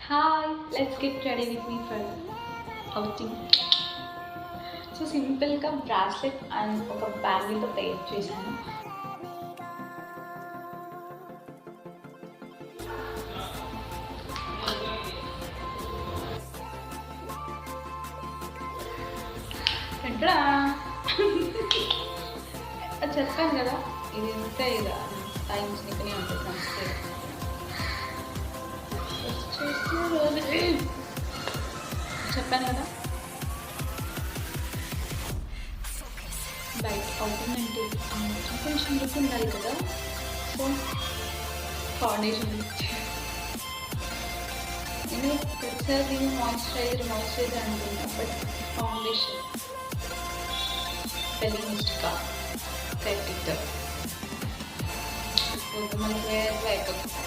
Hi, let's get ready with me for outing. So సింపుల్గా bracelet and ఒక బ్యాంగిల్తో పేర్ చేశాను. ఏంట్రా అది చెప్పాను కదా, ఇది ఇంకా ఇది టైం స్నిక్నే ఉంటుంది మంచిగా. చెప్పాను కదా బయట అవుతుందంటే కొంచెం లుక్ ఉండాలి కదా. సో ఫౌండేషన్ నేను ప్రతిసారి మాయిశ్చరైజర్ అనుకుంటా, బట్ ఫౌండేషన్ పెలిమిస్టికా కరెక్ట్ మనకి వేరే అయిపోతుంది.